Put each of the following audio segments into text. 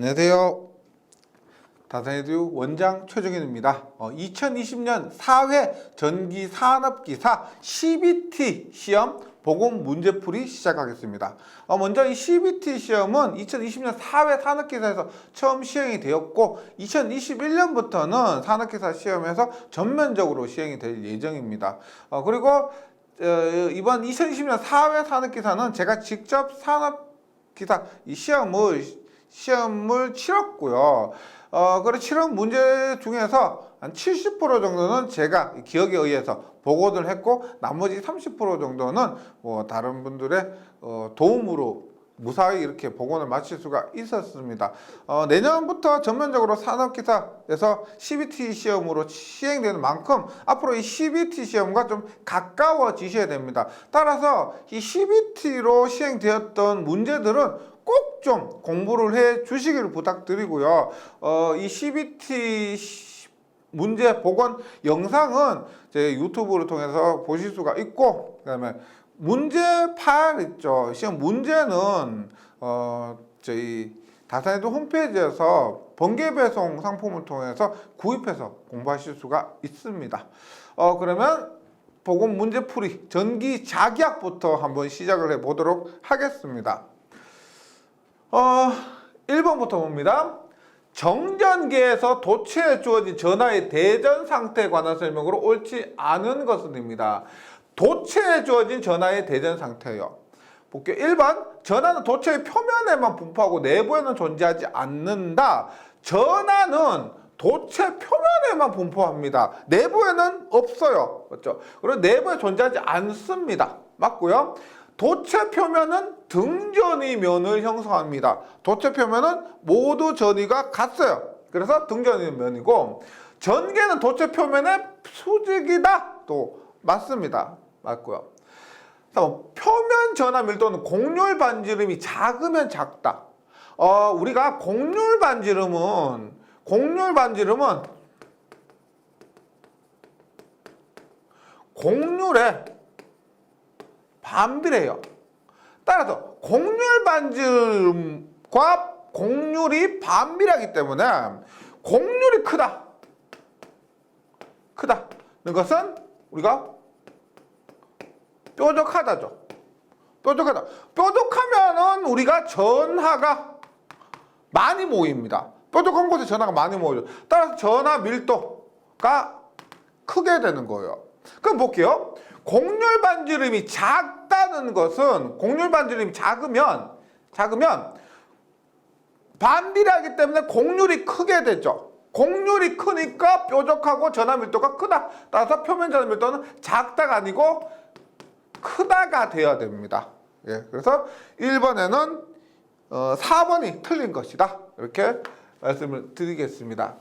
안녕하세요. 다산에듀 원장 최정현입니다. 2020년 4회 전기산업기사 CBT 시험 보건 문제풀이 시작하겠습니다. 먼저 이 CBT 시험은 2020년 4회 산업기사에서 처음 시행이 되었고 2021년부터는 산업기사 시험에서 전면적으로 시행이 될 예정입니다. 그리고 이번 2020년 4회 산업기사는 제가 직접 산업기사 이 시험을 치렀고요. 그리고 치른 문제 중에서 한 70% 정도는 제가 기억에 의해서 보고를 했고 나머지 30% 정도는 다른 분들의 도움으로 무사히 이렇게 보건을 마칠 수가 있었습니다. 내년부터 전면적으로 산업기사에서 CBT 시험으로 시행되는 만큼 앞으로 이 CBT 시험과 좀 가까워지셔야 됩니다. 따라서 이 CBT로 시행되었던 문제들은 꼭 좀 공부를 해 주시기를 부탁드리고요. 이 CBT 문제 복원 영상은 제 유튜브를 통해서 보실 수가 있고, 그다음에 문제 파일 있죠. 시험 문제는 저희 다산에듀 홈페이지에서 번개 배송 상품을 통해서 구입해서 공부하실 수가 있습니다. 그러면 복원 문제풀이 전기 작약부터 한번 시작을 해 보도록 하겠습니다. 1번부터 봅니다. 정전기에서 도체에 주어진 전하의 대전 상태에 관한 설명으로 옳지 않은 것은입니다. 도체에 주어진 전하의 대전 상태요. 볼게요. 1번, 전하는 도체의 표면에만 분포하고 내부에는 존재하지 않는다. 전하는 도체 표면에만 분포합니다. 내부에는 없어요. 맞죠? 그리고 내부에 존재하지 않습니다. 맞고요. 도체 표면은 등전이 면을 형성합니다. 도체 표면은 모두 전이가 같아요. 그래서 등전이 면이고, 전개는 도체 표면의 수직이다. 또 맞습니다. 맞고요. 표면 전하 밀도는 곡률 반지름이 작으면 작다. 우리가 곡률 반지름은 곡률의 반비례해요. 따라서 곡률 반지름과 곡률이 반비례하기 때문에 곡률이 크다는 것은 우리가 뾰족하다죠. 뾰족하면은 우리가 전하가 많이 모입니다. 뾰족한 곳에 전하가 많이 모이죠. 따라서 전하 밀도가 크게 되는 거예요. 그럼 볼게요. 곡률 반지름이 작다는 것은 곡률 반지름이 작으면 반비례하기 때문에 곡률이 크게 되죠. 곡률이 크니까 뾰족하고 전하 밀도가 크다. 따라서 표면 전하 밀도는 작다가 아니고 크다가 되어야 됩니다. 예, 그래서 1번에는 4번이 틀린 것이다. 이렇게 말씀을 드리겠습니다.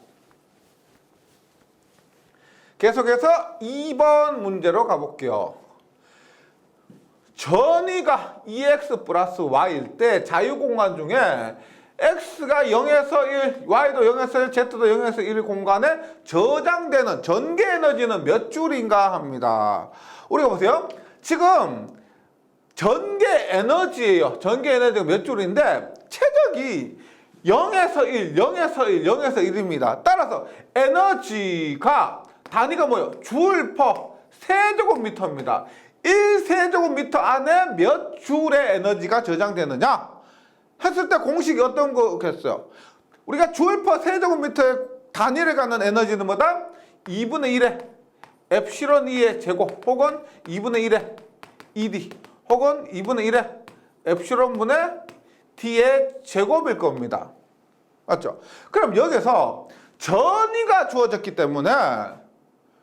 계속해서 2번 문제로 가볼게요. 전위가 2x 플러스 y일 때 자유공간 중에 x가 0에서 1, y도 0에서 1, z도 0에서 1 공간에 저장되는 전개 에너지는 몇 줄인가 합니다. 우리가 보세요. 지금 전개 에너지예요. 전개 에너지가 몇 줄인데 최적이 0에서 1, 0에서 1, 0에서 1입니다. 따라서 에너지가 단위가 뭐예요? 줄 퍼 세제곱미터입니다. 1세제곱미터 안에 몇 줄의 에너지가 저장되느냐 했을 때 공식이 어떤 거겠어요? 우리가 줄 퍼 세제곱미터의 단위를 갖는 에너지는 뭐다? 2분의 1의 엡실론 2의 제곱 혹은 2분의 1의 ED 혹은 2분의 1의 엡실론 분의 D의 제곱일 겁니다. 맞죠? 그럼 여기서 전위가 주어졌기 때문에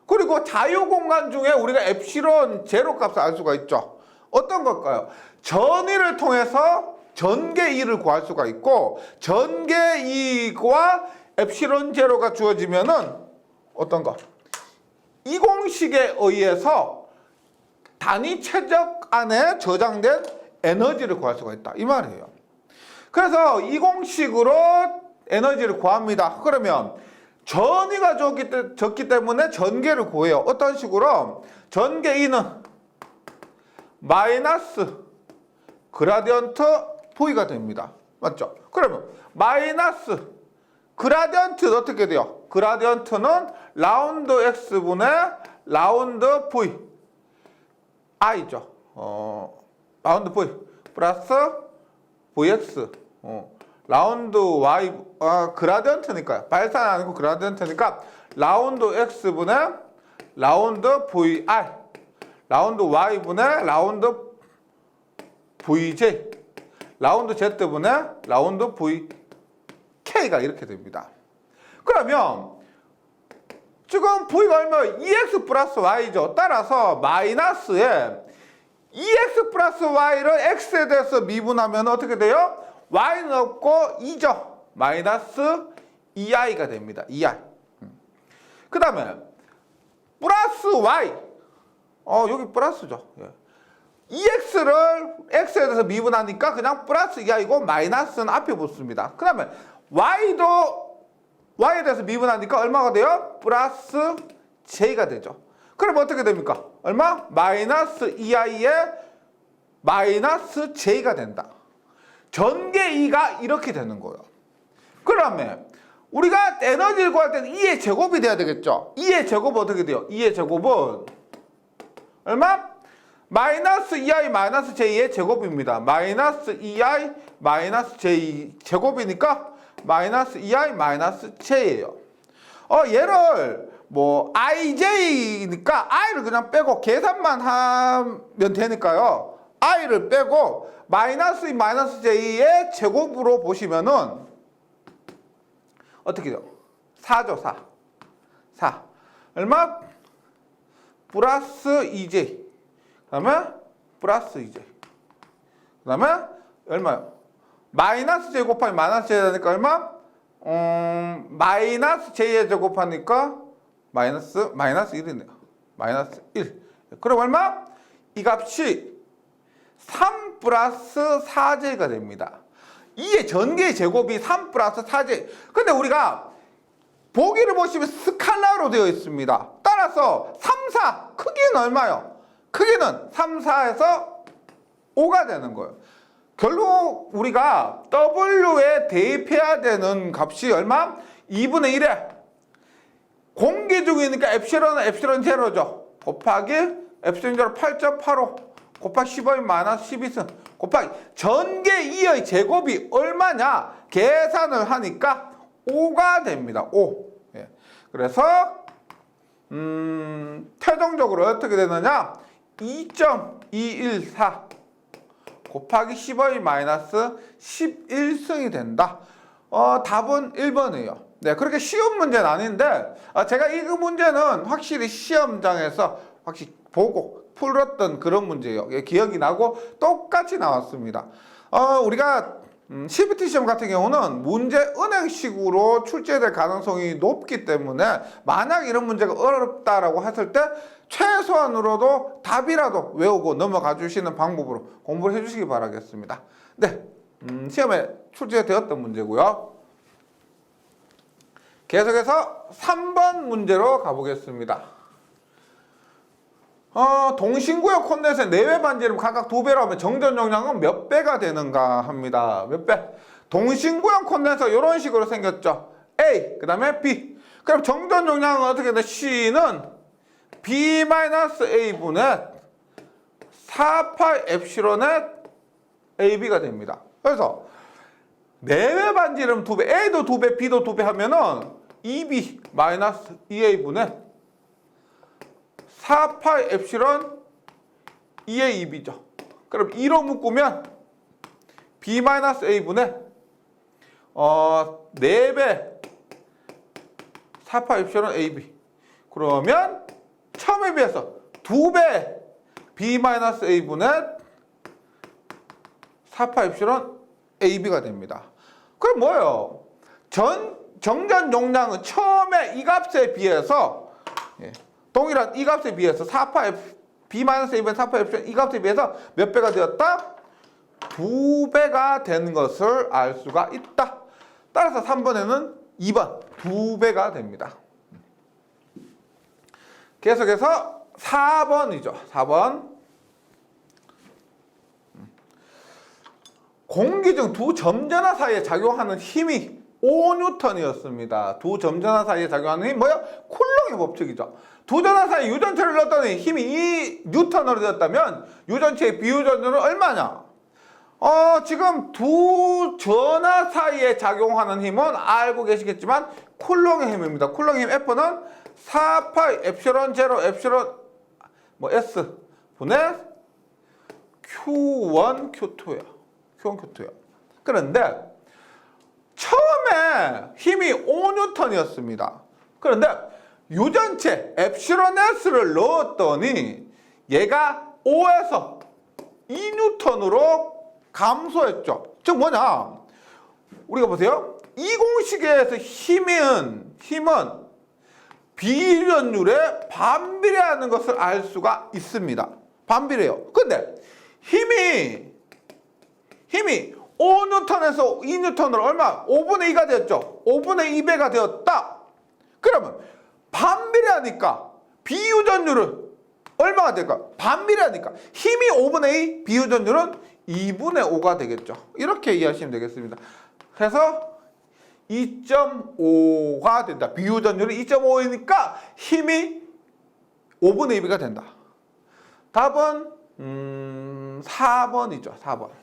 그리고 자유공간 중에 우리가 엡실론 제로 값을 알 수가 있죠. 어떤 걸까요? 전위를 통해서 전개 2를 구할 수가 있고 전개 2과 엡실론 제로가 주어지면은 어떤 거? 이 공식에 의해서 단위 최적 안에 저장된 에너지를 구할 수가 있다. 이 말이에요. 그래서 이 공식으로 에너지를 구합니다. 그러면 전위가 적기 때문에 전개를 구해요. 어떤 식으로? 전개 2는 마이너스 그라디언트 V가 됩니다. 맞죠? 그러면 마이너스 그라디언트 어떻게 돼요? 그라디언트는 라운드 x분의 라운드 v i죠. 라운드 v 플러스 vx 라운드 y 그라디언트니까요. 발산이 아니고 그라디언트니까 라운드 x분의 라운드 vi 라운드 y분의 라운드 vj 라운드 z분의 라운드 vk가 이렇게 됩니다. 그러면 지금 v가 얼마예요? 2x 플러스 y죠. 따라서 마이너스에 2x 플러스 y를 x에 대해서 미분하면 어떻게 돼요? y는 없고 2죠. 마이너스 2i가 됩니다. 2i. 그 다음에 플러스 y. 여기 플러스죠. 2x를 x에 대해서 미분하니까 그냥 플러스 2i고 마이너스는 앞에 붙습니다. 그 다음에 y도 y에 대해서 미분하니까 얼마가 돼요? 플러스 j가 되죠. 그럼 어떻게 됩니까? 얼마? 마이너스 2i에 마이너스 j가 된다. 전개 2가 이렇게 되는 거예요. 그러면 우리가 에너지를 구할 때는 2의 제곱이 돼야 되겠죠. 2의 제곱은 어떻게 돼요? 2의 제곱은 얼마? 마이너스 2i 마이너스 j의 제곱입니다. 마이너스 2i 마이너스 j 제곱이니까 마이너스 2i 마이너스 j예요. 얘를 뭐 ij니까 i를 그냥 빼고 계산만 하면 되니까요. i를 빼고 마이너스 2 마이너스 j의 제곱으로 보시면은 어떻게 돼요? 4죠. 4 얼마? 플러스 2j 그 다음에 플러스 2j 그 다음에 얼마요? 마이너스 j 곱하기 마이너스 j 되니까 얼마? 마이너스 j에 제곱하니까 마이너스 1이네요. 마이너스 1. 그럼 얼마? 이 값이 3 플러스 4j가 됩니다. 이의 전개의 제곱이 3 플러스 4j. 근데 우리가 보기를 보시면 스칼라로 되어 있습니다. 따라서 3, 4 크기는 얼마요? 크기는 3, 4에서 5가 되는 거예요. 결국 우리가 W에 대입해야 되는 값이 얼마? 2분의 1에 공기 중이니까 엡실론은 엡실론 제로죠. 곱하기 엡실론 제로 8.85 곱하기 15의 마이너스 12승 곱하기 전개 2의 제곱이 얼마냐? 계산을 하니까 5가 됩니다. 5. 예. 그래서 최종적으로 어떻게 되느냐? 2.214 곱하기 15의 마이너스 11승이 된다. 답은 1번이에요. 네, 그렇게 쉬운 문제는 아닌데 제가 이 문제는 확실히 시험장에서 확실히 보고 풀었던 그런 문제예요. 기억이 나고 똑같이 나왔습니다. 우리가 CBT 시험 같은 경우는 문제 은행식으로 출제될 가능성이 높기 때문에 만약 이런 문제가 어렵다라고 했을 때 최소한으로도 답이라도 외우고 넘어가 주시는 방법으로 공부를 해주시기 바라겠습니다. 네, 시험에 출제되었던 문제고요. 계속해서 3번 문제로 가보겠습니다. 동신구역 콘덴서의 내외 반지름 각각 2배로 하면 정전 용량은 몇 배가 되는가 합니다. 몇 배? 동신구역 콘덴서 이런 식으로 생겼죠. A, 그 다음에 B. 그럼 정전 용량은 어떻게 돼? C는 B-A분의 4파이 엡실론의 AB가 됩니다. 그래서 내외 반지름 2배, A도 2배, B도 2배 하면은 2B-2A분의 4파이 엡실론 2의 2B죠. 그럼 2로 묶으면 B-A분의 4배 4파이 엡실론 AB. 그러면 처음에 비해서 2배 B-A분의 4파이 엡실론 AB가 됩니다. 그럼 뭐예요? 정전 용량은 처음에 이 값에 비해서 동일한 이 값에 비해서 4파이 B-A분의 4파이 엡실론 이 값에 비해서 몇 배가 되었다? 2배가 되는 것을 알 수가 있다. 따라서 3번에는 2번 2배가 됩니다. 계속해서 4번이죠. 4번. 공기 중 두 점전화 사이에 작용하는 힘이 5N이었습니다. 두 점전화 사이에 작용하는 힘 뭐야? 쿨롱의 법칙이죠. 두 전화 사이에 유전체를 넣었더니 힘이 2N으로 되었다면 유전체의 비유전율은 얼마냐? 지금 두 전화 사이에 작용하는 힘은 알고 계시겠지만 쿨롱의 힘입니다. 쿨롱의 힘 F는 4파이 엡실론 제로 엡실론 S 분의 Q1 Q2야. Q1 Q2야. 그런데 처음에 힘이 5N이었습니다. 그런데 유전체 엡실론 S를 넣었더니 얘가 5에서 2N으로 감소했죠. 즉 뭐냐? 우리가 보세요. 이 공식에서 힘은 비유전율에 반비례하는 것을 알 수가 있습니다. 반비례요. 근데 힘이 5N에서 2N으로 얼마? 5분의 2가 되었죠. 5분의 2배가 되었다. 그러면 반비례하니까 비유전율은 얼마가 될까? 반비례하니까 힘이 5분의 2, 비유전율은 2분의 5가 되겠죠. 이렇게 이해하시면 되겠습니다. 그래서 2.5가 된다. 비유전율이 2.5이니까 힘이 5분의 2가 된다. 답은 4번이죠. 4번.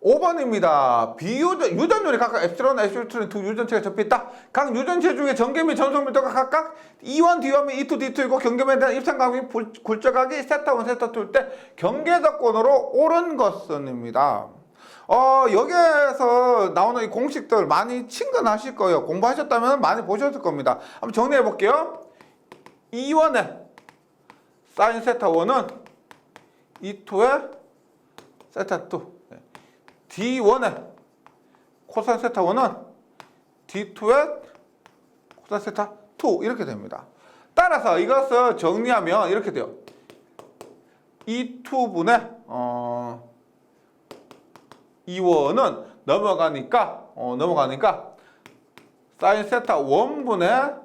5번입니다. 유전율이 각각 엡실론, 엡실론 두 유전체가 접혀있다. 각 유전체 중에 전개 및 전송 밀도가 각각 E1, D1 및 E2, D2이고 경계면에 대한 입상각 및 굴절각이 세타1, 세타2일 때 경계 조건으로 옳은 것은입니다. 여기에서 나오는 이 공식들 많이 친근하실 거예요. 공부하셨다면 많이 보셨을 겁니다. 한번 정리해 볼게요. E1의 사인 세타1은 E2의 세타2. D1의 코사인 세타1은 D2의 코사인 세타2 이렇게 됩니다. 따라서 이것을 정리하면 이렇게 돼요. E2분의 E1은 넘어가니까 사인 세타1분의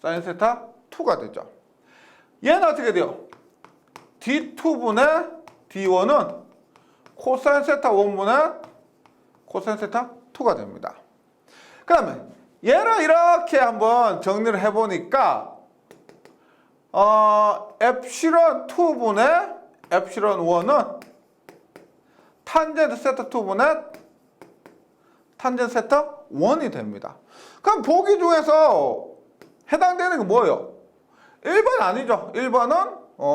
사인 세타2가 되죠. 얘는 어떻게 돼요? D2분의 D1은 코사인 세타 1분의 코사인 세타 2가 됩니다. 그러면 얘를 이렇게 한번 정리를 해보니까 엡실론 2분의 엡실론 1은 탄젠트 세타 2분의 탄젠트 세타 1이 됩니다. 그럼 보기 중에서 해당되는 게 뭐예요? 1번 아니죠. 1번은 1,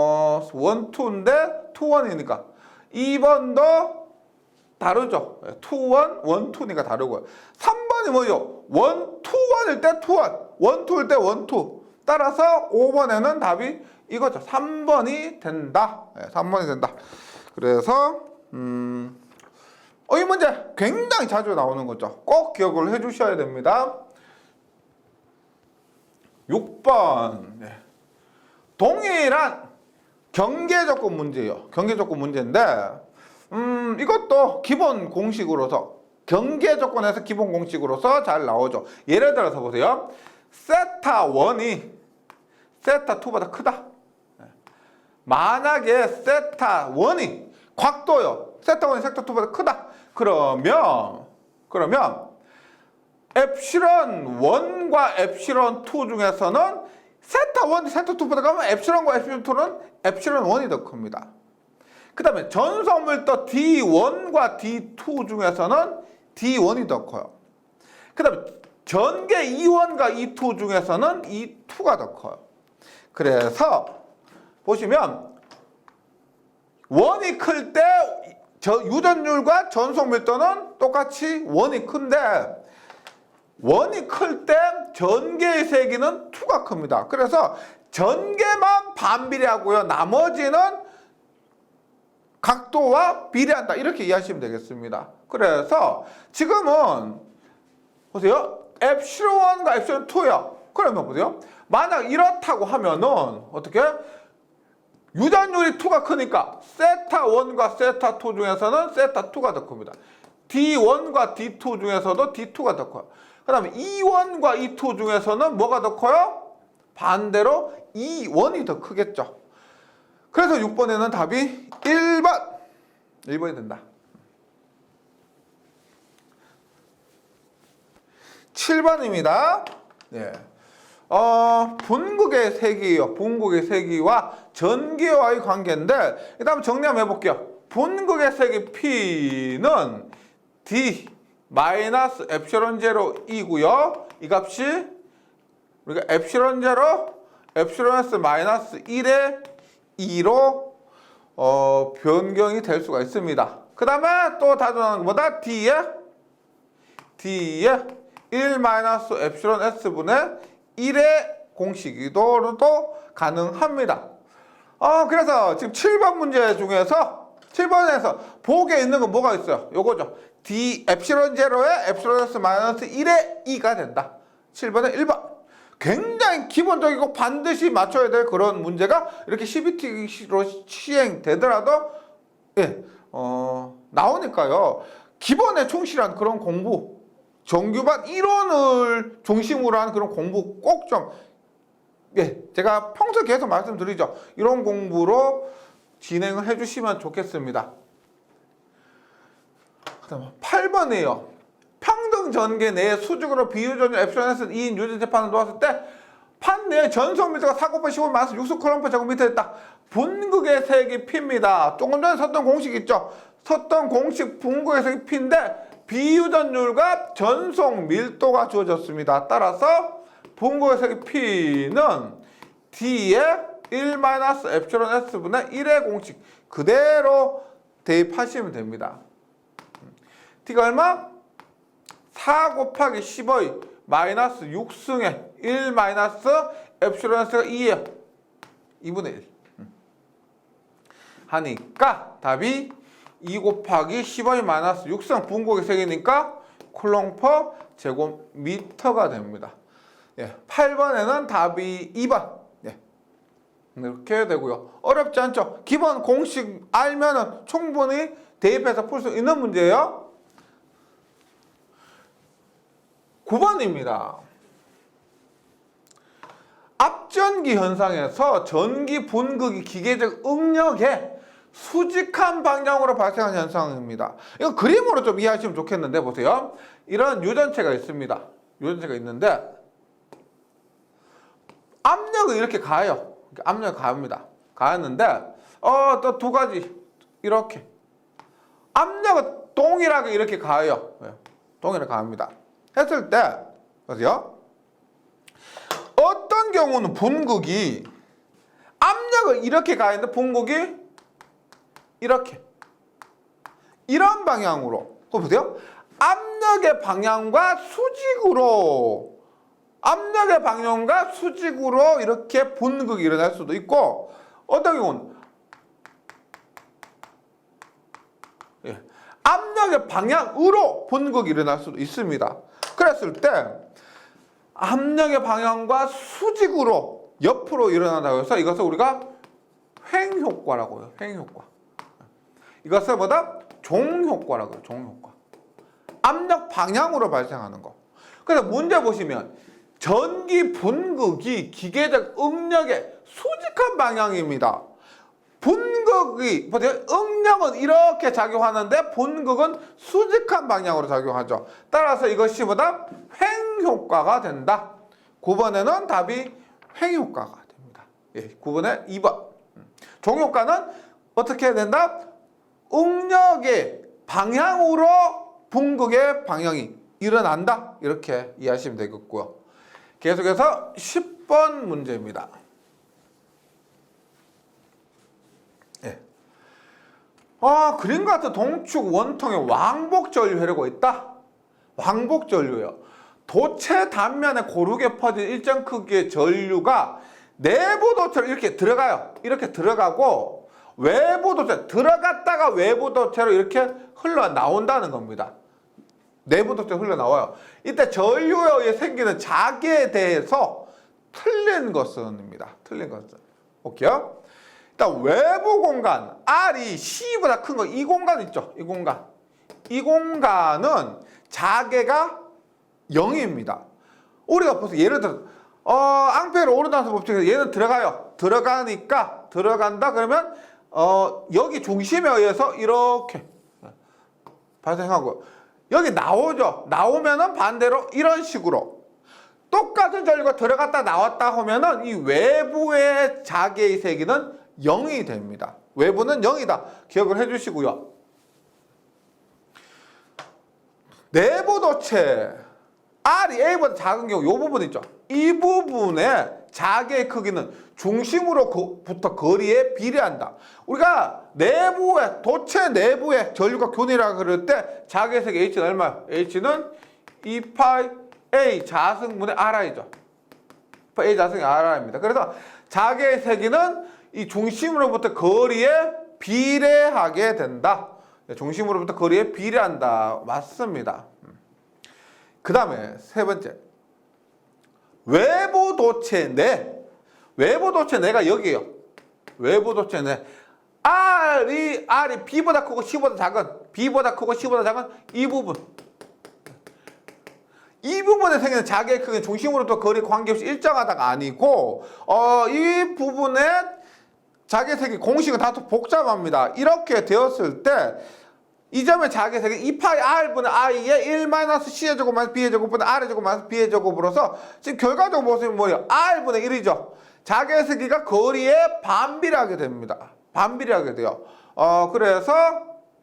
2인데 2, 1이니까 2번도 다르죠. 2, 1, 1, 2니까 다르고요. 3번이 뭐죠? 1, 2, 1일 때 2, 1, 1, 2일 때 1, 2. 따라서 5번에는 답이 이거죠. 3번이 된다. 3번이 된다. 그래서 이 문제 굉장히 자주 나오는 거죠. 꼭 기억을 해주셔야 됩니다. 6번 동일한 경계조건 문제예요. 경계조건 문제인데 이것도 기본 공식으로서 경계조건에서 기본 공식으로서 잘 나오죠. 예를 들어서 보세요. 세타1이 세타2보다 크다. 만약에 세타1이 곽도요. 세타1이 세타2보다 크다. 그러면 엡실론 1과 엡실론 2 중에서는 세타1이 세타2보다 가면 엡실론과 엡실론 2는 엡실론 1이 더 큽니다. 그 다음에 전성밀도 D1과 D2 중에서는 D1이 더 커요. 그 다음에 전개 E1과 E2 중에서는 E2가 더 커요. 그래서 보시면 1이 클 때 유전율과 전속밀도는 똑같이 1이 큰데 1이 클 때 전개의 세기는 2가 큽니다. 그래서 전개만 반비례하고요. 나머지는 각도와 비례한다. 이렇게 이해하시면 되겠습니다. 그래서 지금은 보세요. 엡실론 1과 엡실론 2야. 그러면 보세요. 만약 이렇다고 하면은 어떻게? 유전율이 2가 크니까 세타1과 세타2 중에서는 세타2가 더 큽니다. D1과 D2 중에서도 D2가 더 커요. 그 다음에 E1과 E2 중에서는 뭐가 더 커요? 반대로 E1이 더 크겠죠. 그래서 6번에는 답이 1번이 된다. 7번입니다. 네. 분극의 세기요. 분극의 세기와 전기와의 관계인데, 일단 정리 한번 해볼게요. 분극의 세기 P는 D 마이너스 엡실론 제로 E고요. 이 값이 우리가 엡실론 제로 엡실론 S 마이너스 1의 2로 변경이 될 수가 있습니다. 그 다음에 또 다져나는 것보다 D에 1 마이너스 엡실론 S분의 1의 공식이도도 가능합니다. 그래서 지금 7번 문제 중에서 7번에서 보기에 있는 건 뭐가 있어요? 요거죠. D 엡실론 제로에 엡실론 S 마이너스 1의 2가 된다. 7번에 1번. 굉장히 기본적이고 반드시 맞춰야 될 그런 문제가 이렇게 CBT로 시행되더라도 나오니까요. 기본에 충실한 그런 공부, 정규반 이론을 중심으로 한 그런 공부 꼭 좀 제가 평소에 계속 말씀드리죠. 이런 공부로 진행을 해주시면 좋겠습니다. 그다음 8번이에요. 평등 전개 내에 수직으로 비유전율 엡실론 S 2인 유전 재판을 놓았을 때 판 내에 전속 밀도가 4 곱하기 15 마이너스 6 쿨럼프 제곱미터 됐다. 분극의 세기 P입니다. 조금 전에 썼던 공식 있죠. 썼던 공식 분극의 세기 P인데 비유전율과 전속 밀도가 주어졌습니다. 따라서 분극의 세기 P는 D의 1 마이너스 엡실론 S분의 1의 공식 그대로 대입하시면 됩니다. T가 얼마? 4 곱하기 15의 마이너스 6승의 1 마이너스 엡실론 S가 2예요. 2분의 1 하니까 답이 2 곱하기 15의 마이너스 6승 분극의 세기니까 쿨롱 퍼 제곱미터가 됩니다. 8번에는 답이 2번. 이렇게 되고요. 어렵지 않죠? 기본 공식 알면은 충분히 대입해서 풀 수 있는 문제예요. 9번입니다. 앞전기 현상에서 전기 분극이 기계적 응력에 수직한 방향으로 발생하는 현상입니다. 이거 그림으로 좀 이해하시면 좋겠는데 보세요. 이런 유전체가 있습니다. 유전체가 있는데 압력은 이렇게 가요. 압력이 갑니다. 가였는데 또 두 가지 이렇게 압력은 동일하게 이렇게 가요. 동일하게 갑니다. 했을 때 보세요. 어떤 경우는 분극이 압력을 이렇게 가는데 분극이 이렇게 이런 방향으로 보세요. 압력의 방향과 수직으로 이렇게 분극이 일어날 수도 있고 어떤 경우는 압력의 방향으로 분극이 일어날 수도 있습니다. 그랬을 때 압력의 방향과 수직으로 옆으로 일어난다고 해서 이것을 우리가 횡효과라고 해요. 횡효과. 이것을 뭐다? 종효과라고 해요. 종효과. 압력 방향으로 발생하는 거. 그래서 문제 보시면 전기 분극이 기계적 응력의 수직한 방향입니다. 분극이 보세요. 응력은 이렇게 작용하는데 분극은 수직한 방향으로 작용하죠. 따라서 이것이 뭐다? 횡효과가 된다. 9번에는 답이 횡효과가 됩니다. 9번에 2번. 종효과는 어떻게 해야 된다? 응력의 방향으로 분극의 방향이 일어난다. 이렇게 이해하시면 되겠고요. 계속해서 10번 문제입니다. 그림 같은 동축 원통에 왕복전류 회로가 있다. 왕복전류요. 도체 단면에 고르게 퍼진 일정 크기의 전류가 내부 도체로 이렇게 들어가요. 이렇게 들어가고 외부 도체 들어갔다가 외부 도체로 이렇게 흘러나온다는 겁니다. 내부 도체로 흘러나와요. 이때 전류에 의해 생기는 자기에 대해서 틀린 것은입니다. 틀린 것은. 오케이요? 일단 외부 공간 R이 C보다 큰 거 이 공간 있죠. 이 공간. 이 공간은 자개가 0입니다. 우리가 보세요. 예를 들어 앙페르 오르나스 법칙에서 얘는 들어가요. 들어가니까 들어간다 그러면 여기 중심에 의해서 이렇게 발생하고 여기 나오죠. 나오면은 반대로 이런 식으로 똑같은 전류가 들어갔다 나왔다 하면은 이 외부의 자개의 세기는 0이 됩니다. 외부는 0이다. 기억을 해주시고요. 내부 도체 R이 A보다 작은 경우 이 부분 있죠. 이 부분의 자개의 크기는 중심으로부터 거리에 비례한다. 우리가 내부에 도체 내부에 전류가 균일하게 그럴 때 자개의 세기 H는 얼마예요? H는 2파이 A 자승분의 Ri죠. A 자승의 Ri입니다. 그래서 자개의 세기는 이 중심으로부터 거리에 비례하게 된다. 중심으로부터 거리에 비례한다. 맞습니다. 그 다음에 세 번째. 외부 도체 내가 여기에요. 외부 도체 내. R이 B보다 크고 C보다 작은, B보다 크고 C보다 작은 이 부분. 이 부분에 생기는 자개의 크기는 중심으로부터 거리 관계없이 일정하다가 아니고, 이 부분에 자개의 세기 공식은 다소 복잡합니다. 이렇게 되었을 때, 이 점의 자개의 세기 2파이 R분의 I의 1-C의 제곱 마이너스 B의 제곱분의 R의 제곱 마이너스 B의 제곱으로서 지금 결과적으로 보시면 뭐예요? R분의 1이죠. 자개의 세기가 거리에 반비례하게 됩니다. 반비례하게 돼요. 그래서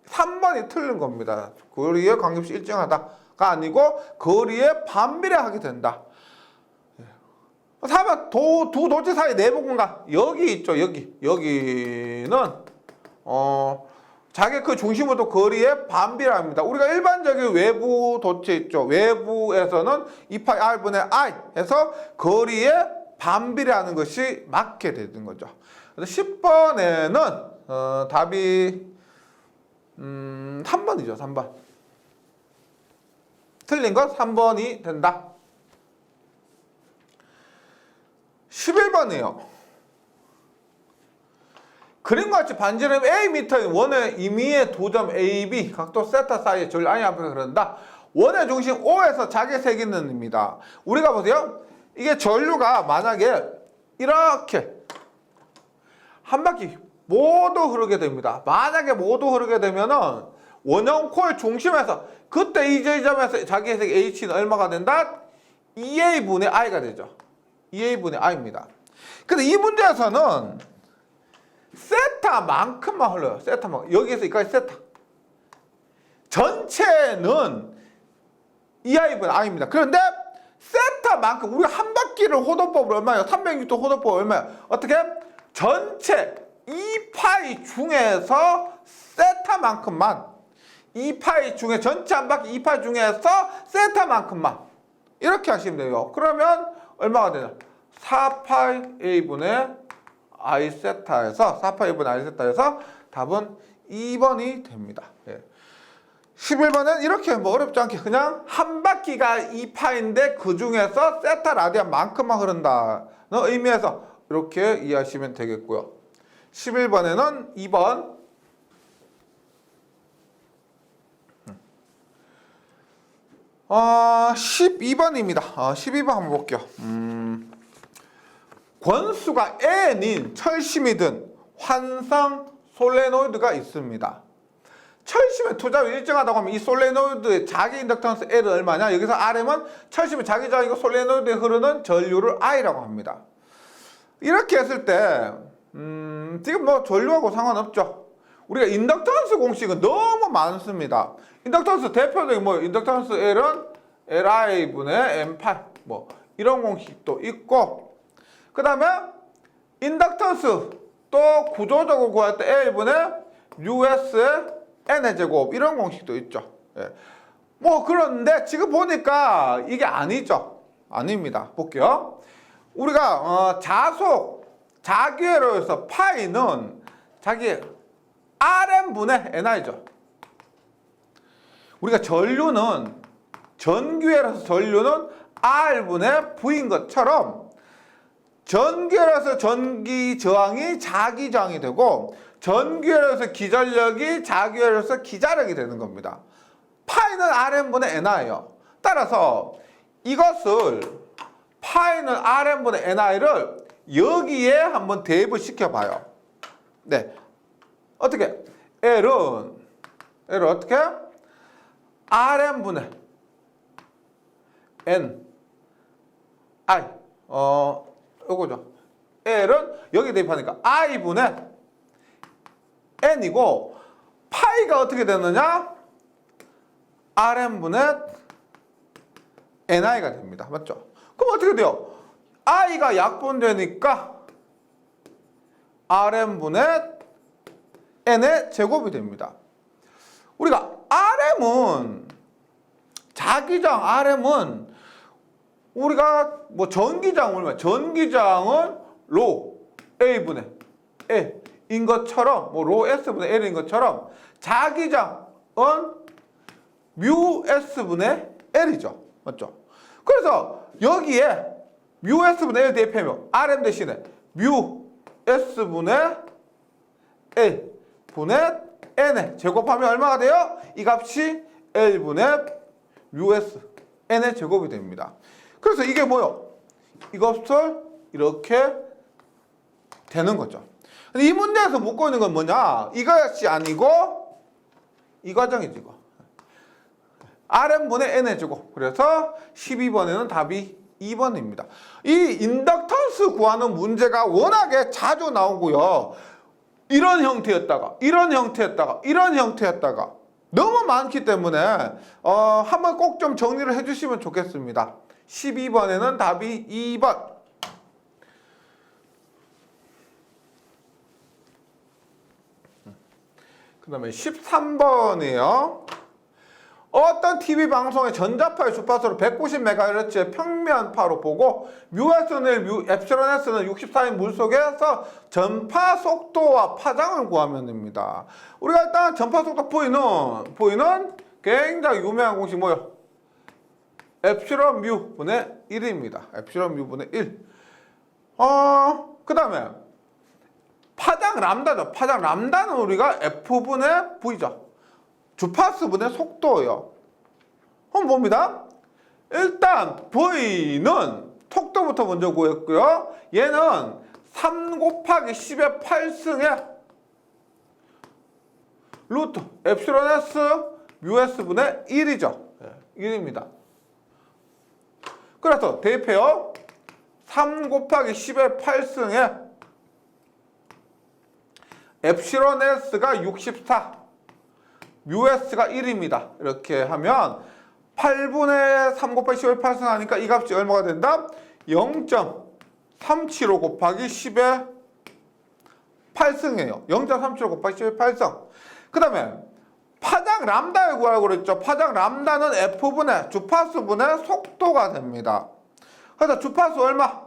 3번이 틀린 겁니다. 거리에 관계없이 일정하다가 아니고 거리에 반비례하게 된다. 4번 두 도체 사이 내부 공간 여기 있죠. 여기는 자개 그 중심으로 거리에 반비례합니다. 우리가 일반적인 외부 도체 있죠. 외부에서는 2파이 R분의 I 해서 거리에 반비례하는 것이 맞게 되는 거죠. 그래서 10번에는 답이 3번이죠. 3번. 틀린 건 3번이 된다. 11번이에요. 그림과 같이 반지름 Am인 원의 임의의 두 점 A, B 각도 세타 사이의 전류 I의 앞에서 흐른다. 원의 중심 O에서 자개 세기는입니다. 우리가 보세요. 이게 전류가 만약에 이렇게 한 바퀴 모두 흐르게 됩니다. 만약에 모두 흐르게 되면은 원형 코일 중심에서 그때 이 지점에서 자개의 세기 H는 얼마가 된다? 2A분의 I가 되죠. 2A분의 I입니다. 근데 이 문제에서는 세타만큼만 흘러요. 세타만. 여기에서 여기까지 세타. 전체는 2I분의 I입니다. 그런데 세타만큼 우리가 한 바퀴를 호도법을 얼마예요? 360도 호도법 얼마예요? 어떻게? 전체 2파이 중에서 세타만큼만 2파이 중에 전체 한 바퀴 2파이 중에서 세타만큼만 이렇게 하시면 돼요. 그러면 얼마가 되냐? 4파이 A분의 I 세타에서 4파이 A분의 I 세타에서 답은 2번이 됩니다. 11번은 이렇게 뭐 어렵지 않게 그냥 한 바퀴가 2파인데 그 중에서 세타 라디안만큼만 흐른다는 의미에서 이렇게 이해하시면 되겠고요. 11번에는 2번 12번입니다. 12번 한번 볼게요. 권수가 N인 철심이 든 환상 솔레노이드가 있습니다. 철심의 투자율이 일정하다고 하면 이 솔레노이드의 자기 인덕턴스 L은 얼마냐? 여기서 RM은 철심의 자기 저항이고 솔레노이드에 흐르는 전류를 I라고 합니다. 이렇게 했을 때 지금 뭐 전류하고 상관없죠. 우리가 인덕턴스 공식은 너무 많습니다. 인덕턴스 대표적인 뭐 인덕턴스 L은 LI분의 M8 뭐 이런 공식도 있고 그 다음에 인덕턴스 또 구조적으로 구할 때 L분의 US의 N의 제곱 이런 공식도 있죠. 뭐 그런데 지금 보니까 이게 아니죠. 아닙니다. 볼게요. 우리가 자기회로 해서 파이는 자기 RM분의 NI죠. 우리가 전류는 전기회로서 전류는 R분의 V인 것처럼 전기회로서 전기 저항이 자기 저항이 되고 전기회로서 기전력이 자기회로서 기자력이 되는 겁니다. 파이는 RM분의 NI예요. 따라서 이것을 파이는 RM분의 NI를 여기에 한번 대입을 시켜봐요. 네. 어떻게? L은 어떻게? Rn분의 N I 요거죠. L은 여기 대입하니까 I분의 N이고 파이가 어떻게 되느냐? Rn분의 NI가 됩니다. 맞죠? 그럼 어떻게 돼요? I가 약분되니까 Rn분의 N의 제곱이 됩니다. 우리가 Rm은 자기장 Rm은 우리가 뭐 전기장 얼마? 전기장은 로 A분의 L인 것처럼 뭐 로 S분의 L인 것처럼 자기장은 뮤 S분의 L이죠. 맞죠? 그래서 여기에 뮤 S분의 L 대입하면 Rm 대신에 뮤 S분의 L 분의 N에 제곱하면 얼마가 돼요? 이 값이 L분의 뮤 S N의 제곱이 됩니다. 그래서 이게 뭐요? 이것을 이렇게 되는 거죠. 근데 이 문제에서 묻고 있는 건 뭐냐? 이것이 아니고 이 과정이지 이거. Rn분의 N의 제곱. 그래서 12번에는 답이 2번입니다. 이 인덕턴스 구하는 문제가 워낙에 자주 나오고요. 이런 형태였다가 이런 형태였다가 이런 형태였다가 너무 많기 때문에 한번 꼭 좀 정리를 해주시면 좋겠습니다. 12번에는 답이 2번. 그 다음에 13번이에요. 어떤 TV 방송의 전자파의 주파수를 190MHz의 평면파로 보고 뮤S는 엡실론 S는 64인 물속에서 전파 속도와 파장을 구하면 됩니다. 우리가 일단 전파 속도 V는 굉장히 유명한 공식 뭐요? 엡실론 뮤분의 1입니다. 엡실론 뮤분의 1. 그 다음에 파장 람다죠. 파장 람다는 우리가 F분의 V죠. 주파수분의 속도예요. 한번 봅니다. 일단 V는 속도부터 먼저 구했고요. 얘는 3 곱하기 10의 8승의 루트 엡실론 S 뮤 S분의 1이죠. 1입니다. 그래서 대입해요. 3 곱하기 10의 8승의 엡실론 S가 64 뮤 S가 1입니다. 이렇게 하면 8분의 3 곱하기 10의 8승 하니까 이 값이 얼마가 된다? 0.375 곱하기 10의 8승이에요. 0.375 곱하기 10의 8승. 그 다음에 파장 람다를 구하라고 그랬죠. 파장 람다는 F분의 주파수분의 속도가 됩니다. 그래서 주파수 얼마?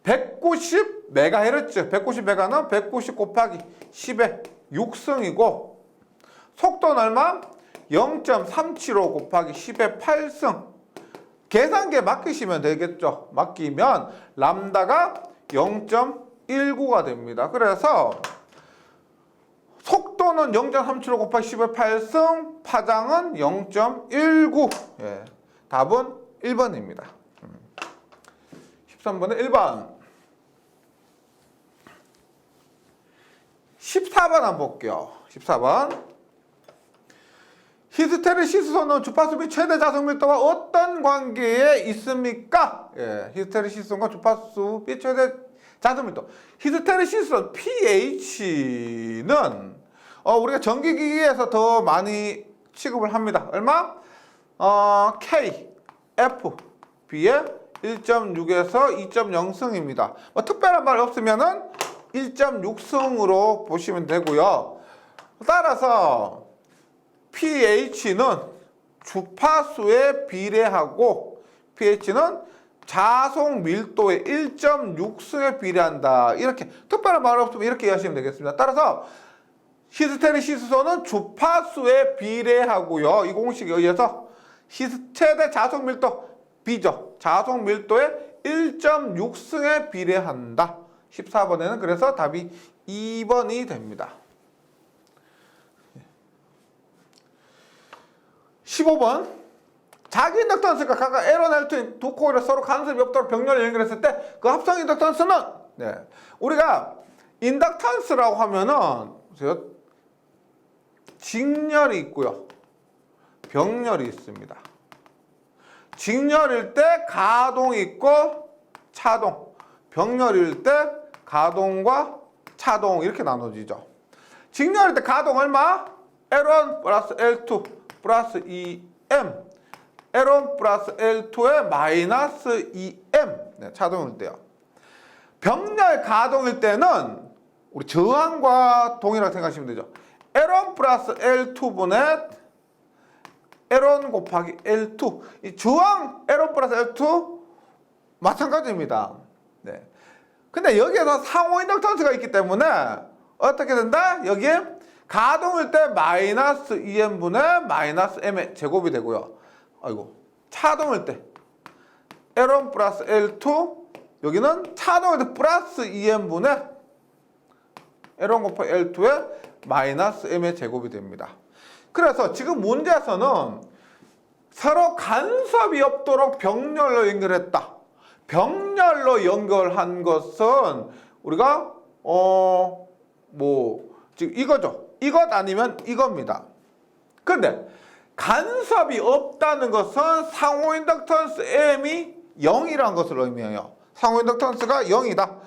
190MHz. 190MHz는 190 곱하기 10의 6승이고 속도는 얼마? 0.375 곱하기 10의 8승. 계산기에 맡기시면 되겠죠. 맡기면 람다가 0.19가 됩니다. 그래서 속도는 0.375 곱하기 10의 8승, 파장은 0.19. 예, 답은 1번입니다. 13번은 1번. 14번 한번 볼게요. 14번. 히스테리시스소는 주파수 및 최대 자석 밀도와 어떤 관계에 있습니까? 예, 히스테리시스소가 주파수 및 최대 자석 밀도. 히스테리시스소 pH는 우리가 전기기기에서 더 많이 취급을 합니다. 얼마? K, F, B에 1.6에서 2.0승입니다. 뭐 특별한 말 없으면은 1.6승으로 보시면 되고요. 따라서 pH는 주파수에 비례하고 pH는 자속 밀도의 1.6승에 비례한다. 이렇게 특별한 말 없으면 이렇게 이해하시면 되겠습니다. 따라서 히스테리시스소는 주파수에 비례하고요. 이 공식에 의해서 최대 자속 밀도 B죠. 자속 밀도의 1.6승에 비례한다. 14번에는 그래서 답이 2번이 됩니다. 15번. 자기 인덕턴스가 각각 L1, L2인 두 코일을 서로 간섭이 없도록 병렬을 연결했을 때 그 합성 인덕턴스는 우리가 인덕턴스라고 하면은 보세요. 직렬이 있고요. 병렬이 있습니다. 직렬일 때 가동이 있고 차동. 병렬일 때 가동과 차동 이렇게 나눠지죠. 직렬일 때 가동 얼마? L1 플러스 L2 플러스 2M. L1 플러스 L2에 마이너스 2M. 네, 차동일 때요. 병렬 가동일 때는 우리 저항과 동이라고 생각하시면 되죠. L1 플러스 L2분의 L1 곱하기 L2. 이 저항 L1 플러스 L2 마찬가지입니다. 네. 근데 여기에서 상호 인덕턴스가 있기 때문에 어떻게 된다? 여기에 가동일 때 마이너스 2M분의 마이너스 M의 제곱이 되고요. 아이고. 차동일 때 L1 플러스 L2 여기는 차동일 때 플러스 2M분의 L1 곱하기 L2의 마이너스 M의 제곱이 됩니다. 그래서 지금 문제에서는 서로 간섭이 없도록 병렬로 연결했다. 병렬로 연결한 것은 우리가 지금 이거죠. 이것 아니면 이겁니다. 근데 간섭이 없다는 것은 상호 인덕턴스 M이 0이라는 것을 의미해요. 상호 인덕턴스가 0이다.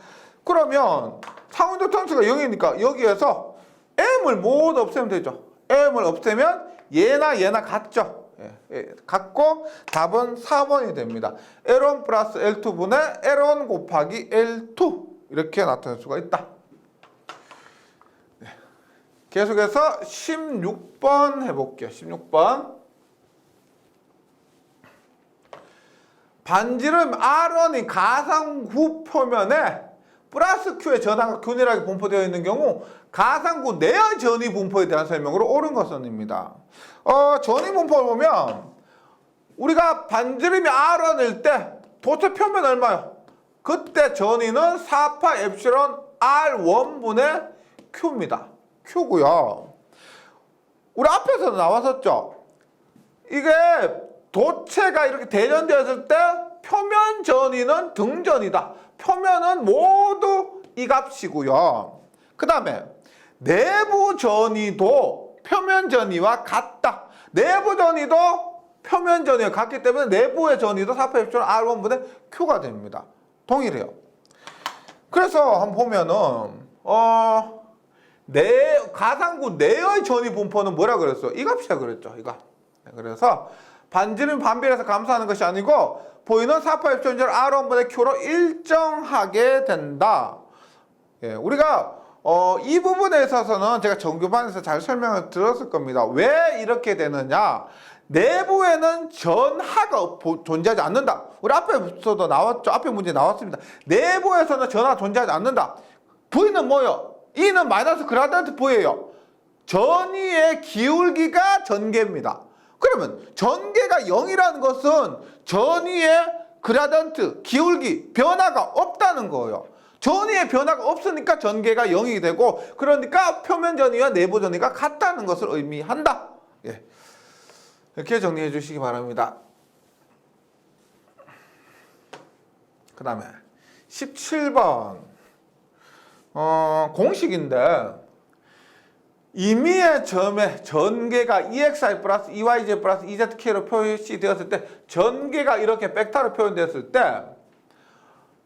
그러면 상호 인덕턴스가 0이니까 여기에서 M을 모두 없애면 되죠. M을 없애면 얘나 같죠. 같고 답은 4번이 됩니다. L1 플러스 L2분의 L1 곱하기 L2 이렇게 나타낼 수가 있다. 계속해서 16번 해볼게요. 16번. 반지름 R1이 가상구 표면에 플러스 Q의 전하가 균일하게 분포되어 있는 경우 가상구 내의 전위 분포에 대한 설명으로 옳은 것은입니다. 전위 분포를 보면 우리가 반지름이 R1일 때 도체 표면 얼마요? 그때 전위는 4파 엡실론 R1분의 Q입니다. Q고요. 우리 앞에서도 나왔었죠. 이게 도체가 이렇게 대전되었을 때 표면 전위는 등전이다. 표면은 모두 이 값이고요. 그 다음에 내부 전위도 표면 전위와 같다. 내부 전위도 표면 전위와 같기 때문에 내부의 전위도 4파 엡실론 R1분의 Q가 됩니다. 동일해요. 그래서 한번 보면은 가상구 내의 전위 분포는 뭐라 그랬어요? 이 값이라 그랬죠. 이거. 그래서 반지름 반비례해서 감소하는 것이 아니고 보이는 4파 엡실론 R1분의 Q로 일정하게 된다. 우리가 이 부분에 있어서는 제가 정규반에서 잘 설명을 드렸을 겁니다. 왜 이렇게 되느냐? 내부에는 전하가 존재하지 않는다. 우리 앞에서도 나왔죠. 앞에 문제 나왔습니다. 내부에서는 전하가 존재하지 않는다. V는 뭐예요? E는 마이너스 그라디언트 V예요. 전위의 기울기가 전개입니다. 그러면 전개가 0이라는 것은 전위의 그라디언트, 기울기, 변화가 없다는 거예요. 전위의 변화가 없으니까 전개가 0이 되고 그러니까 표면 전위와 내부 전위가 같다는 것을 의미한다. 이렇게 정리해 주시기 바랍니다. 그 다음에 17번 공식인데 임의의 점에 전개가 EXI 플러스 EYJ 플러스 EZK로 표시되었을 때 전개가 이렇게 벡터로 표현되었을 때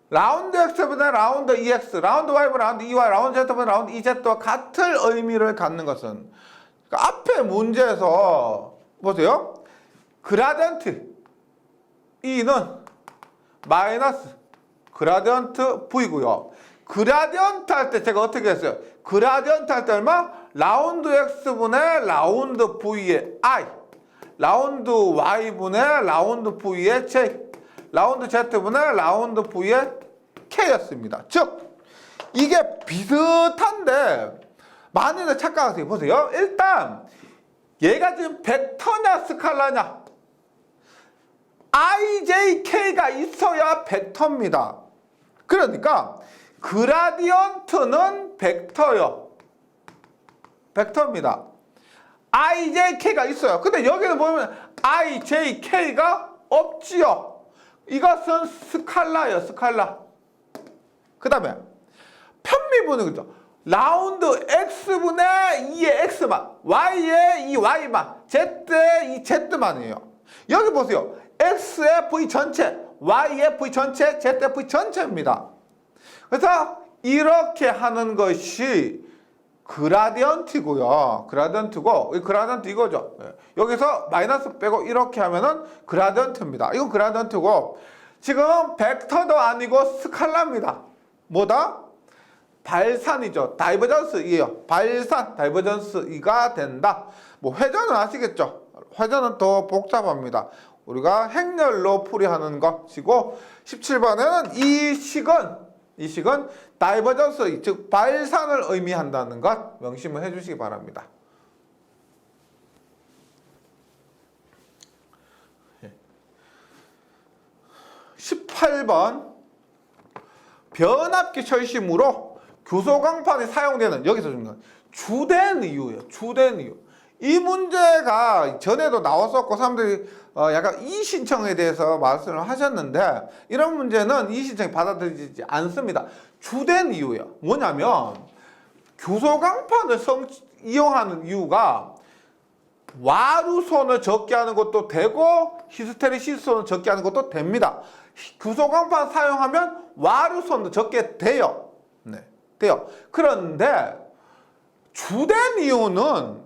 라운드 X분의 라운드 EX, 라운드 Y분의 라운드 EY, 라운드 Z분의 라운드 EZ와 같은 의미를 갖는 것은 그러니까 앞에 문제에서 보세요. 그라디언트 E는 마이너스 그라디언트 V고요. 그라디언트 할 때 제가 어떻게 했어요? 그라디언트 할 때 얼마? 라운드 X분의 라운드 V의 I, 라운드 Y분의 라운드 V의 J, 라운드 Z분의 라운드 V의 K였습니다. 즉 이게 비슷한데 많이들 착각하세요. 보세요. 일단 얘가 지금 벡터냐 스칼라냐? IJK가 있어야 벡터입니다. 그러니까 그라디언트는 벡터요. 벡터입니다. IJK가 있어요. 근데 여기는 보면 IJK가 없지요. 이것은 스칼라예요. 스칼라. 그 다음에 편미분은 그죠? 라운드 x분의 2의 x만, y의 이 y만, z의 이 z만이에요. 여기 보세요. x의 v 전체, y의 v 전체, z의 v 전체입니다. 그래서 이렇게 하는 것이 그라디언트고요. 그라디언트고, 이 그라디언트 이거죠. 여기서 마이너스 빼고 이렇게 하면은 그라디언트입니다. 이건 그라디언트고, 지금 벡터도 아니고 스칼라입니다. 뭐다? 발산이죠. 다이버전스이에요. 발산, 다이버전스이가 된다. 뭐 회전은 아시겠죠? 회전은 더 복잡합니다. 우리가 행렬로 풀이하는 것이고, 17번에는 이 식은 다이버전스, 즉 발산을 의미한다는 것 명심을 해주시기 바랍니다. 18번 변압기 철심으로 교소광판이 사용되는, 여기서 중요한 주된 이유예요. 주된 이유. 이 문제가 전에도 나왔었고 사람들이 약간 이의신청에 대해서 말씀을 하셨는데, 이런 문제는 이의신청이 받아들이지 않습니다. 주된 이유예요. 뭐냐면 교소광판을 이용하는 이유가 와류손을 적게 하는 것도 되고 히스테리시스손을 적게 하는 것도 됩니다. 교소광판 사용하면 와류손도 적게 돼요. 네, 돼요. 그런데 주된 이유는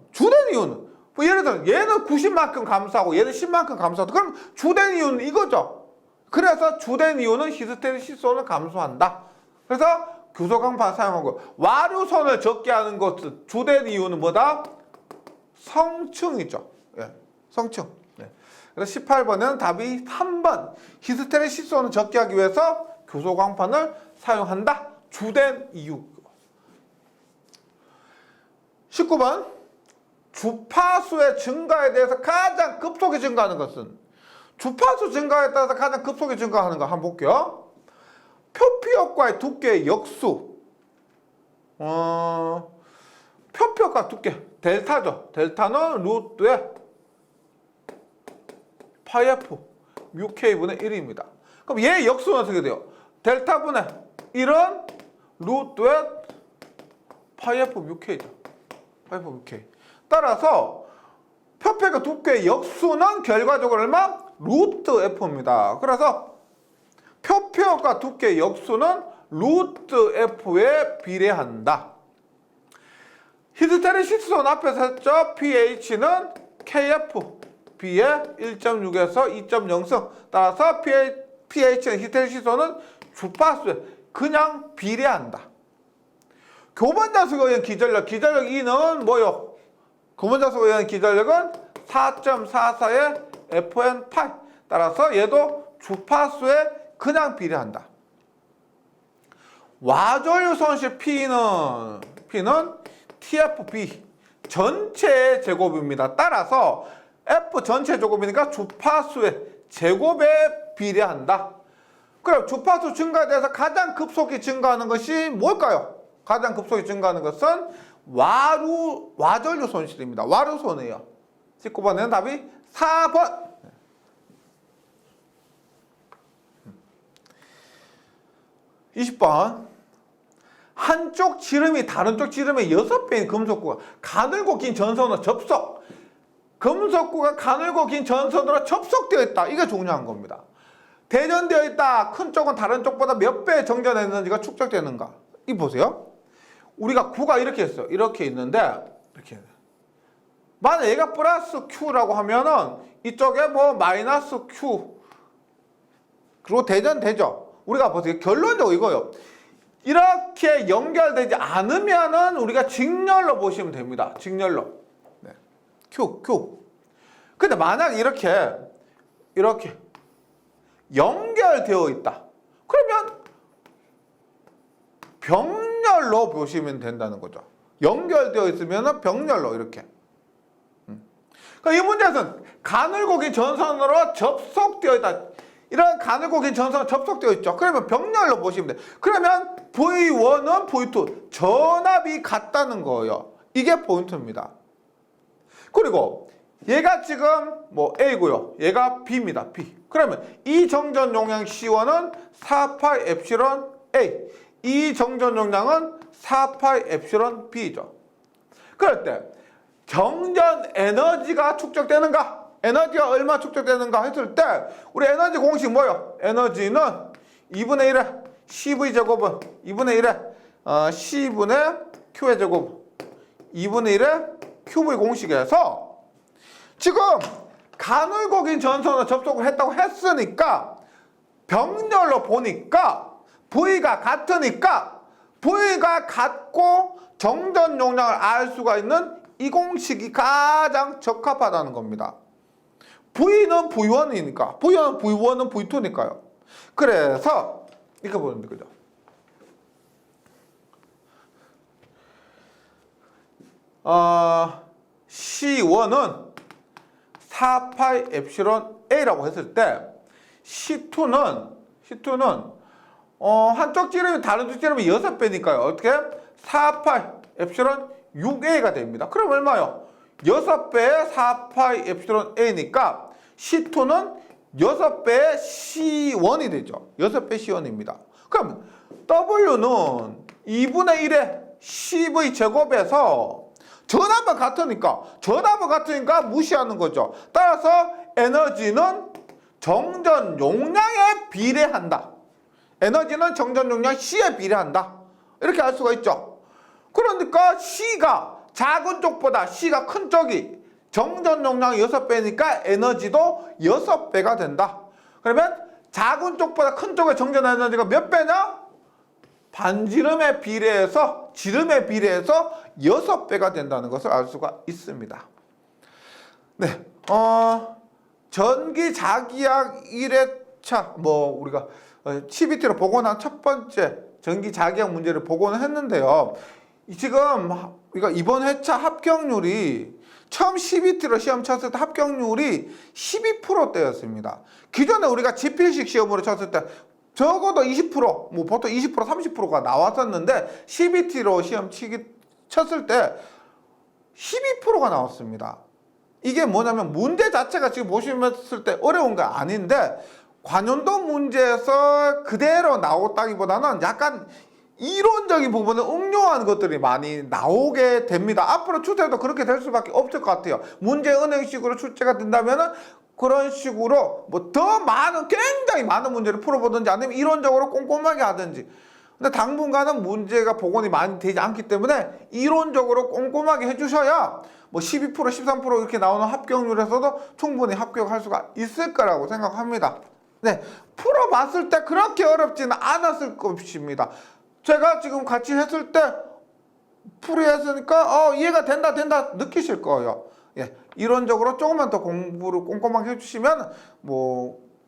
뭐 예를 들어 얘는 90만큼 감소하고 얘는 10만큼 감소하고, 그럼 주된 이유는 이거죠. 그래서 주된 이유는 히스테리시스손을 감소한다. 그래서 교소광판 사용하고, 와류손을 적게 하는 것은 주된 이유는 뭐다? 성층이죠. 예, 성층. 네. 그래서 18번은 답이 3번. 히스테리시스손을 적게 하기 위해서 교소광판을 사용한다. 주된 이유. 19번. 주파수의 증가에 대해서 가장 급속히 증가하는 것은, 주파수 증가에 따라서 가장 급속히 증가하는 거 한번 볼게요. 표피효과의 두께의 역수. 표피효과 두께. 델타죠. 델타는 루트의 파이F 뮤K분의 1입니다. 그럼 얘 역수는 어떻게 돼요? 델타분의 1은 루트의 파이F 뮤K죠. 파이F 뮤K. 따라서 표피의 두께의 역수는 결과적으로 얼마? 루트 F입니다. 그래서 표피효과 두께의 역수는 루트 F에 비례한다. 히스테리시스손 앞에서 했죠. pH는 KF, B의 1.6에서 2.0승. 따라서 pH는 히스테리시스손은 주파수에 그냥 비례한다. 교반자수에 의한 기전력, 기전력 2는 뭐요? 교반자수에 의한 기전력은 4.44의 FN8. 따라서 얘도 주파수에 그냥 비례한다. 와전류 손실 P는 TFB 전체의 제곱입니다. 따라서 F 전체 제곱이니까 주파수의 제곱에 비례한다. 그럼 주파수 증가에 대해서 가장 급속히 증가하는 것이 뭘까요? 가장 급속히 증가하는 것은 와전류 손실입니다. 와류손이에요. 19번에는 답이 4번. 20번. 한쪽 지름이 다른 쪽 지름의 6배인 금속구가 가늘고 긴 전선으로 접속. 금속구가 가늘고 긴 전선으로 접속되어 있다. 이게 중요한 겁니다. 대전되어 있다. 큰 쪽은 다른 쪽보다 몇 배 정전했는지가 축적되는가. 이 보세요. 우리가 구가 이렇게 있어요. 이렇게 있는데 이렇게. 만약 얘가 플러스 Q라고 하면은 이쪽에 뭐 마이너스 Q. 그리고 대전되죠. 우리가 보세요. 결론적으로 이거요. 이렇게 연결되지 않으면은 우리가 직렬로 보시면 됩니다. 직렬로. 네. Q. 근데 만약 이렇게 연결되어 있다. 그러면 병렬로 보시면 된다는 거죠. 연결되어 있으면은 병렬로 이렇게. 그러니까 이 문제에서는 가늘고 긴 전선으로 접속되어 있다. 이런 가늘고 긴 전선으로 접속되어 있죠. 그러면 병렬로 보시면 돼. 그러면 V1은 V2 전압이 같다는 거예요. 이게 포인트입니다. 그리고 얘가 지금 뭐 A고요. 얘가 B입니다. B. 그러면 이 정전 용량 C1은 4파이 엡실론 A. 이 정전 용량은 4파이 엡실론 B죠. 그럴 때 정전 에너지가 축적되는가? 에너지가 얼마 축적되는가 했을 때 우리 에너지 공식 뭐예요? 에너지는 2분의 1의 CV 제곱은 2분의 1의 C분의 Q의 제곱 2분의 1의 QV 공식에서 지금 간헐곡인 전선을 접속을 했다고 했으니까 병렬로 보니까 V가 같으니까 V가 같고 정전 용량을 알 수가 있는 이 공식이 가장 적합하다는 겁니다. V는 V1이니까 V1은 V2니까요. 그래서 이렇게 보면 되죠. C1은 4파이 엡실론 A라고 했을 때 C2는 한쪽 지름이 다른 쪽 지름이 6배니까요. 어떻게? 4파이 엡실론 6A가 됩니다. 그럼 얼마요? 6배의 4파이 엡실론 A니까 C2는 6배의 C1이 되죠. 6배 C1입니다. 그럼 W는 2분의 1의 CV 제곱에서 전압은 같으니까 무시하는 거죠. 따라서 에너지는 정전 용량에 비례한다. 에너지는 정전 용량 C에 비례한다. 이렇게 알 수가 있죠. 그러니까 C가 작은 쪽보다 C가 큰 쪽이 정전 용량이 6배니까 에너지도 6배가 된다. 그러면 작은 쪽보다 큰 쪽의 정전 에너지가 몇 배냐? 반지름에 비례해서 지름에 비례해서 6배가 된다는 것을 알 수가 있습니다. 네, 전기 자기약 1회차 우리가 CBT로 복원한 첫 번째 전기 자기약 문제를 복원을 했는데요. 지금 우리가 이번 회차 합격률이 처음 CBT로 시험 쳤을 때 합격률이 12%대였습니다. 기존에 우리가 지필식 시험으로 쳤을 때 적어도 20%, 보통 20%, 30%가 나왔었는데 CBT로 시험 쳤을 때 12%가 나왔습니다. 이게 뭐냐면 문제 자체가 지금 보시면을 때 어려운 게 아닌데 관연도 문제에서 그대로 나왔다기보다는 약간 이론적인 부분을 응용한 것들이 많이 나오게 됩니다. 앞으로 출제도 그렇게 될 수밖에 없을 것 같아요. 문제 은행식으로 출제가 된다면은 그런 식으로 더 많은 굉장히 많은 문제를 풀어보든지 아니면 이론적으로 꼼꼼하게 하든지. 근데 당분간은 문제가 복원이 많이 되지 않기 때문에 이론적으로 꼼꼼하게 해주셔야 12%, 13% 이렇게 나오는 합격률에서도 충분히 합격할 수가 있을 거라고 생각합니다. 네, 풀어봤을 때 그렇게 어렵지는 않았을 것입니다. 제가 지금 같이 했을 때 풀이했으니까 이해가 된다 느끼실 거예요. 예, 이론적으로 조금만 더 공부를 꼼꼼하게 해주시면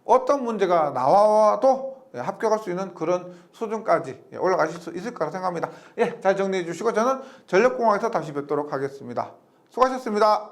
어떤 문제가 나와도 합격할 수 있는 그런 수준까지 올라가실 수 있을 거라 생각합니다. 예, 잘 정리해 주시고 저는 전력공학에서 다시 뵙도록 하겠습니다. 수고하셨습니다.